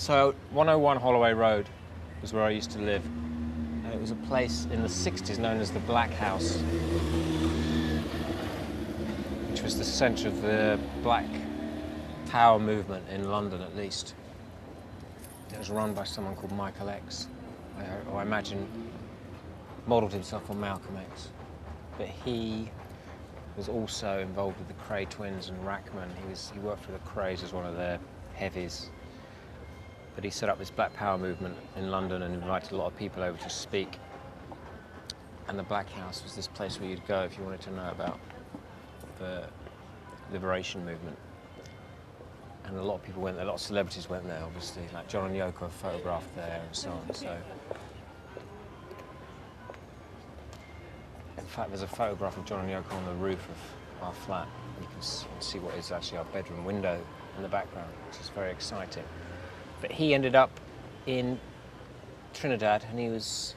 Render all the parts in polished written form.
So 101 Holloway Road was where I used to live. And it was a place in the 60s known as the Black House, which was the centre of the Black Power movement in London, at least. It was run by someone called Michael X, who I imagine modelled himself on Malcolm X. But he was also involved with the Cray twins and Rackman. He worked for the Crays as one of their heavies. But he set up this Black Power movement in London and invited a lot of people over to speak. And the Black House was this place where you'd go if you wanted to know about the liberation movement. And a lot of people went there, a lot of celebrities went there, obviously, like John and Yoko are photographed there and so on. So, in fact, there's a photograph of John and Yoko on the roof of our flat. You can see what is actually our bedroom window in the background, which is very exciting. But he ended up in Trinidad, and he was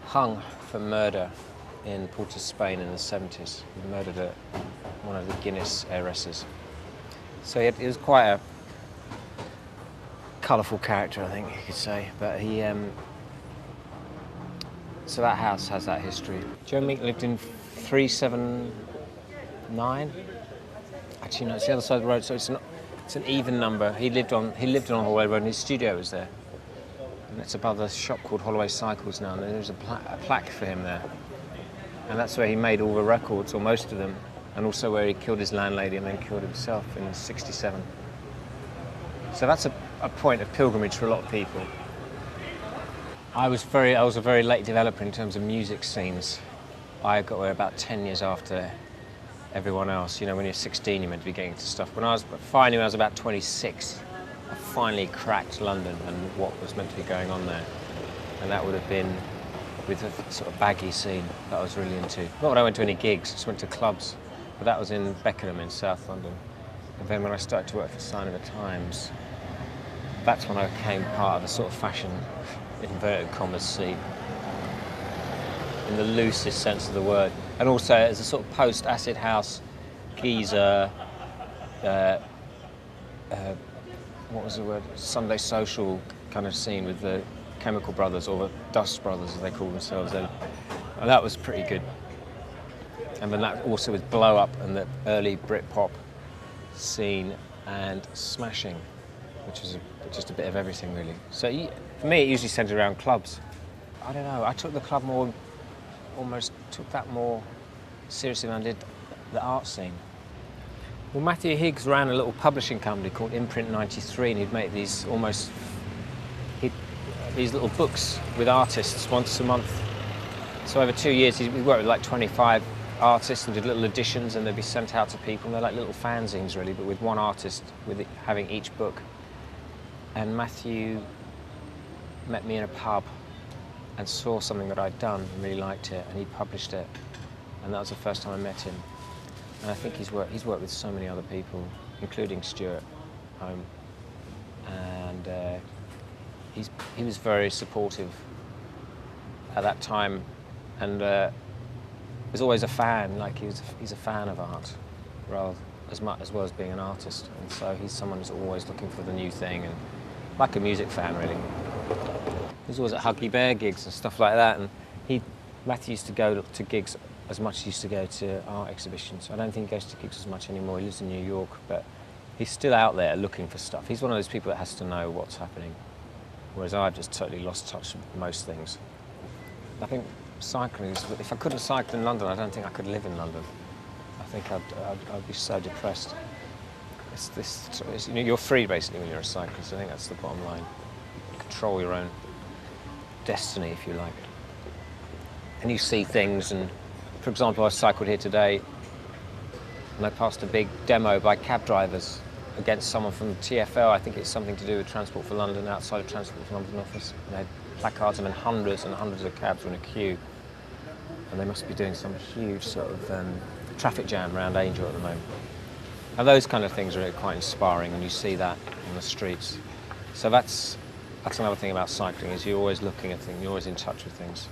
hung for murder in Port of Spain in the 70s. He murdered one of the Guinness heiresses. So he was quite a colourful character, I think you could say. But he, so that house has that history. Joe Meek lived in 379. Actually, no, it's the other side of the road, so it's an even number. He lived on Holloway Road, and his studio was there. And it's above a shop called Holloway Cycles now, and there's a plaque for him there. And that's where he made all the records, or most of them, and also where he killed his landlady and then killed himself in '67. So that's a point of pilgrimage for a lot of people. I was a very late developer in terms of music scenes. I got there about 10 years after everyone else. You know, when you're 16, you're meant to be getting into stuff. When I was about 26, I finally cracked London and what was meant to be going on there. And that would have been with a sort of baggy scene that I was really into. Not that I went to any gigs, just went to clubs. But that was in Beckenham in South London. And then when I started to work for Sign of the Times, that's when I became part of the sort of fashion, inverted commas, scene, in the loosest sense of the word. And also as a sort of post-acid house, geezer, what was the word? Sunday social kind of scene with the Chemical Brothers, or the Dust Brothers as they call themselves then. And that was pretty good. And then that also with Blow Up and the early Britpop scene and Smashing, which was just a bit of everything really. So for me, it usually centered around clubs. I don't know, I took the club almost took that more seriously than I did the art scene. Well, Matthew Higgs ran a little publishing company called Imprint 93, and he'd make these these little books with artists once a month. So over 2 years, we worked with like 25 artists and did little editions, and they'd be sent out to people, and they're like little fanzines really, but with one artist having each book. And Matthew met me in a pub and saw something that I'd done and really liked it, and he published it, and that was the first time I met him. And I think he's worked with so many other people, including Stuart Home, and he was very supportive at that time, and was always a fan. Like he's a fan of art, rather as well as being an artist. And so he's someone who's always looking for the new thing, and like a music fan really. He was always at Huggy Bear gigs and stuff like that, and Matthew used to go to gigs as much as he used to go to art exhibitions. I don't think he goes to gigs as much anymore. He lives in New York, but he's still out there looking for stuff. He's one of those people that has to know what's happening, whereas I've just totally lost touch with most things. I think cycling is, if I couldn't cycle in London, I don't think I could live in London. I think I'd be so depressed. You're free basically when you're a cyclist. I think that's the bottom line. You control your own destiny, if you like. And you see things, and for example, I cycled here today and I passed a big demo by cab drivers against someone from TfL. I think it's something to do with Transport for London, outside of Transport for London office. And they had placards and hundreds and hundreds of cabs were in a queue. And they must be doing some huge sort of traffic jam around Angel at the moment. And those kind of things are really quite inspiring, and you see that on the streets. So that's another thing about cycling, is you're always looking at things, you're always in touch with things.